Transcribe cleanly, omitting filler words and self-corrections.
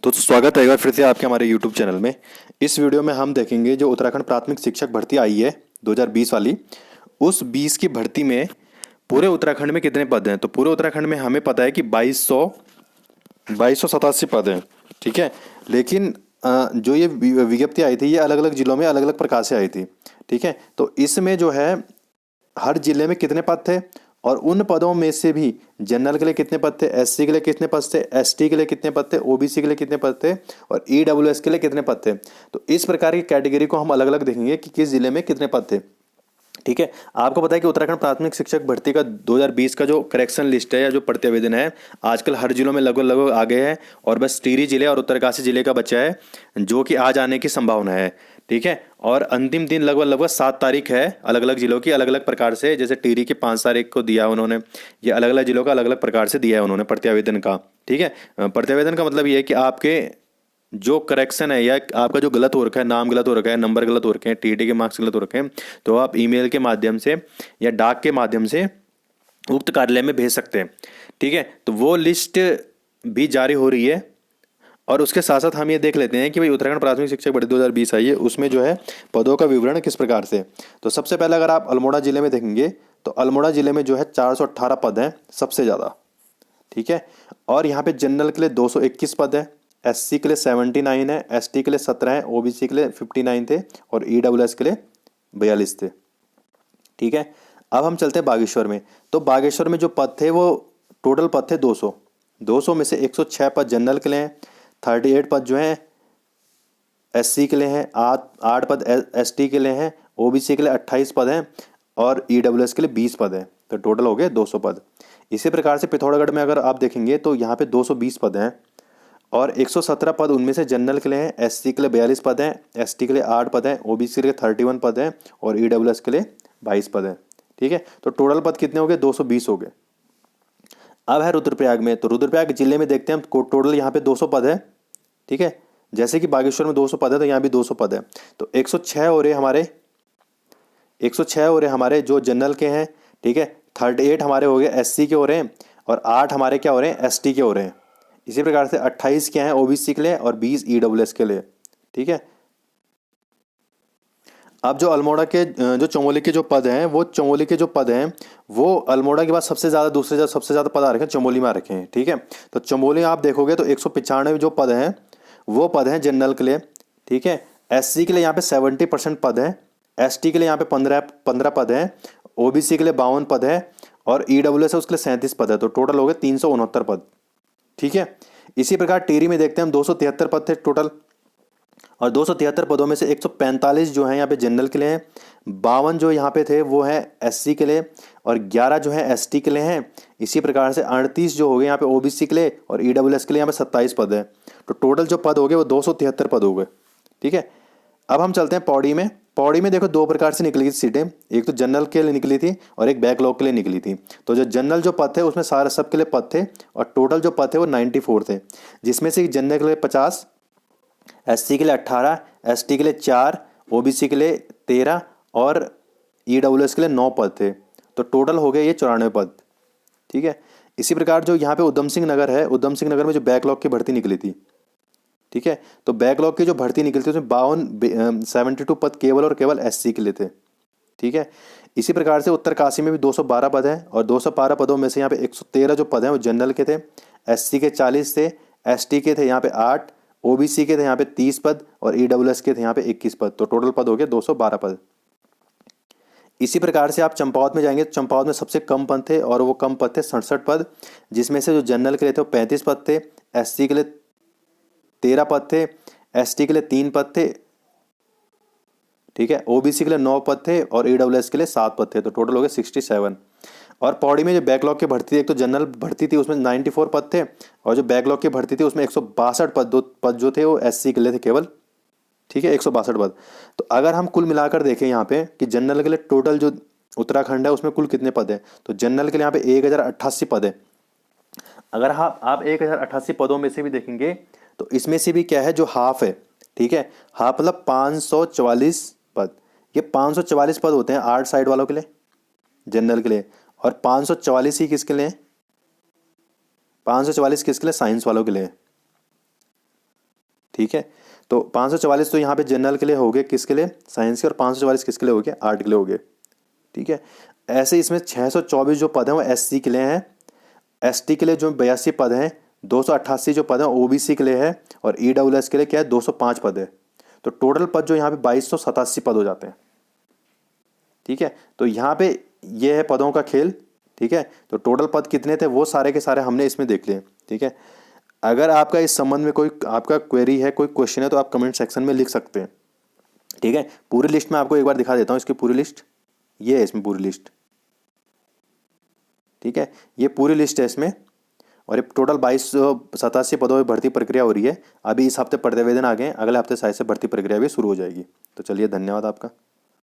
तो स्वागत है एक बार फिर से आपके हमारे यूट्यूब चैनल में। इस वीडियो में हम देखेंगे जो उत्तराखंड प्राथमिक शिक्षक भर्ती आई है 2020 वाली, उस 20 की भर्ती में पूरे उत्तराखंड में कितने पद हैं। तो पूरे उत्तराखंड में हमें पता है कि 2287 पद हैं, ठीक है। लेकिन जो ये विज्ञप्ति आई थी ये अलग अलग जिलों में अलग अलग प्रकार से आई थी, ठीक है। तो इसमें जो है हर जिले में कितने पद थे और उन पदों में से भी जनरल के लिए कितने पद थे, एससी के लिए कितने पद थे, एसटी के लिए कितने पद थे, ओबीसी के लिए कितने पद थे और ईडब्ल्यूएस के लिए कितने पद थे। तो इस प्रकार की कैटेगरी को हम अलग अलग देखेंगे कि किस जिले में कितने पद थे, ठीक है। आपको पता है कि उत्तराखंड प्राथमिक शिक्षक भर्ती का 2020 का जो करेक्शन लिस्ट है या जो प्रति आवेदन है आजकल हर जिलों में लगभग लगभग आ गए हैं और बस टिहरी जिले और उत्तरकाशी जिले का बचा है जो कि आज आने की संभावना है, ठीक है। और अंतिम दिन लगभग लगभग 7 तारीख है अलग अलग जिलों की अलग अलग प्रकार से। जैसे टिहरी की 5 तारीख को दिया उन्होंने, ये अलग अलग जिलों का अलग अलग प्रकार से दिया है उन्होंने प्रति आवेदन का, ठीक है। प्रति आवेदन का मतलब ये है कि आपके जो करेक्शन है या आपका जो गलत हो रखा है, नाम गलत हो रखा है, नंबर गलत हो रखे हैं, टीटी के मार्क्स गलत हो रखे हैं, तो आप ईमेल के माध्यम से या डाक के माध्यम से उक्त कार्यालय में भेज सकते हैं, ठीक है। तो वो लिस्ट भी जारी हो रही है और उसके साथ साथ हम ये देख लेते हैं कि भाई उत्तराखंड प्राथमिक शिक्षक भर्ती 2020 आई है, उसमें जो है पदों का विवरण किस प्रकार से। तो सबसे पहले अगर आप अल्मोड़ा जिले में देखेंगे तो अल्मोड़ा जिले में जो है 418 पद हैं सबसे ज़्यादा, ठीक है। और यहाँ पे जनरल के लिए 221 पद है, एससी के लिए 79 है, एसटी के लिए 17 है, ओबीसी के लिए 59 थे और ईडब्ल्यूएस के लिए 42 थे, ठीक है। अब हम चलते हैं बागेश्वर में। तो बागेश्वर में जो पद थे वो टोटल पद थे 200 में से 106 पद जनरल के लिए हैं, 38 पद जो हैं एससी के लिए हैं, 8 पद एसटी के लिए हैं, ओबीसी के लिए 28 पद हैं और ईडब्ल्यूएस के लिए 20 पद हैं। तो टोटल हो गए 200 पद। इसी प्रकार से पिथौरागढ़ में अगर आप देखेंगे तो यहाँ पे 220 पद हैं और 117 पद उनमें से जनरल के लिए हैं, एससी के लिए 42 पद हैं, एसटी के लिए 8 पद हैं, ओबीसी के लिए 31 पद हैं और ईडब्ल्यूएस के लिए 22 पद हैं, ठीक है। तो टोटल पद कितने हो गए, 220 हो गए। अब है रुद्रप्रयाग में। तो रुद्रप्रयाग जिले में देखते हैं हम टोटल यहाँ पे 200 पद है, ठीक है। जैसे कि बागेश्वर में 200 पद है तो यहाँ भी 200 पद है। तो 106 हो रहे हमारे 106 हो रहे हमारे जो जनरल के हैं, ठीक है। 38 हमारे हो गए एससी के हो रहे हैं और 8 हमारे क्या हो रहे हैं, एसटी के हो रहे हैं। इसी प्रकार से 28 क्या हैं ओबीसी के लिए और 20 ईडब्ल्यूएस के लिए, ठीक है। अब जो अल्मोड़ा के जो चमोली के जो पद हैं वो चमोली के जो पद हैं वो अल्मोड़ा के बाद सबसे ज़्यादा दूसरे सबसे ज़्यादा पद आ रखे हैं चमोली में आ रखे हैं, ठीक है। तो चमोली आप देखोगे तो 195 जो पद हैं वो पद हैं जनरल के लिए, ठीक है। एससी के लिए यहाँ पे 70% पद हैं, एसटी के लिए यहाँ पे 15 पद हैं, ओबीसी के लिए 52 पद है और ईडब्ल्यूएस है उसके लिए 37 पद है। तो टोटल हो गए 369 पद, ठीक है। इसी प्रकार टिहरी में देखते हैं हम 273 पद थे टोटल और 273 पदों में से 145 जो है यहाँ पे जनरल के लिए हैं, 52 जो यहाँ पे थे वो हैं एससी के लिए और 11 जो है एसटी के लिए हैं। इसी प्रकार से 38 जो हो गए यहाँ पे ओबीसी के लिए और ईडब्ल्यूएस के लिए यहाँ पे 27 पद है। तो टोटल जो पद हो गए वो 273 पद हो गए, ठीक है। अब हम चलते हैं पौड़ी में। पौड़ी में देखो 2 प्रकार से निकली थी सीटें, एक तो जनरल के लिए निकली थी और एक बैकलॉग के लिए निकली थी। तो जो जनरल जो पद थे उसमें सारे सब के लिए पद थे और टोटल जो पद थे वो 94 थे, जिसमें से जनरल के लिए 50, एससी के लिए 18, एसटी के लिए 4, ओबीसी के लिए 13 और ईडब्ल्यूएस के लिए 9 पद थे। तो टोटल हो गए ये 94 पद, ठीक है। इसी प्रकार जो यहाँ पे उधम सिंह नगर है, उधम सिंह नगर में जो बैकलॉग की भर्ती निकली थी, ठीक है। तो बैकलॉग की जो भर्ती निकली थी उसमें 72 पद केवल और केवल एससी के लिए थे, ठीक है। इसी प्रकार से उत्तरकाशी में भी 212 पद हैं और 212 पदों में से यहाँ पे 113 जो पद हैं वो जनरल के थे, एससी के 40 थे, एसटी के थे यहाँ पे 8, ओबीसी के थे यहाँ पे 30 पद और ईडब्ल्यूएस के थे यहाँ पे 21 पद। तो टोटल पद हो गए 212 पद। इसी प्रकार से आप चंपावत में जाएंगे तो चंपावत में सबसे कम पद थे और वो कम पद थे 67 पद, जिसमें से जो जनरल के लिए थे वो 35 पद थे, एससी के लिए 13 पद थे, एसटी के लिए 3 पद थे, ठीक है। ओबीसी के लिए 9 पद थे और ईडब्ल्यूएस के लिए 7 पद थे। तो टोटल हो गए 67। और पौड़ी में जो बैकलॉग की भर्ती थी, एक तो जनरल भर्ती थी उसमें 94 पद थे और जो बैकलॉग की भर्ती थी उसमें 162 पद जो थे वो एससी के लिए थे केवल, ठीक है, 162 पद। तो अगर हम कुल मिलाकर देखें यहाँ पे कि जनरल के लिए टोटल जो उत्तराखंड है उसमें कुल कितने पद है, तो जनरल के लिए यहाँ पे 1088 पद है। अगर आप 1088 पदों में से भी देखेंगे तो इसमें से भी क्या है जो हाफ है, ठीक है, हाफ मतलब 544 पद। ये 544 पद होते हैं आर्ट साइड वालों के लिए जनरल के लिए और 544 ही किसके लिए, 544 किसके लिए, साइंस वालों के लिए, ठीक है। तो 544 तो यहाँ पे जनरल के लिए हो गए, किसके लिए, साइंस के, और 544 किसके लिए हो गए, आर्ट के लिए हो गए। ठीक है। ऐसे इसमें 624 जो पद हैं वो एससी के लिए हैं, एसटी के लिए जो 82 पद हैं, 288 जो पद हैं ओबीसी के लिए है, और ईडब्ल्यूएस के लिए क्या है 205 पद है। तो टोटल पद जो यहाँ पे 2287 पद हो जाते हैं। ठीक है। तो यहाँ पे ये है पदों का खेल। ठीक है। तो टोटल पद कितने थे वो सारे के सारे हमने इसमें देख लिए। ठीक है। अगर आपका इस संबंध में कोई आपका क्वेरी है, कोई क्वेश्चन है, तो आप कमेंट सेक्शन में लिख सकते हैं। ठीक है। पूरी लिस्ट में आपको एक बार दिखा देता हूँ, इसकी पूरी लिस्ट ये है, इसमें पूरी लिस्ट। ठीक है। ये पूरी लिस्ट है इसमें, और ये टोटल 2287 पदों में भर्ती प्रक्रिया हो रही है। अभी इस हफ्ते प्रतिवेदन आ गए, अगले हफ्ते शायद से भर्ती प्रक्रिया भी शुरू हो जाएगी। तो चलिए, धन्यवाद आपका।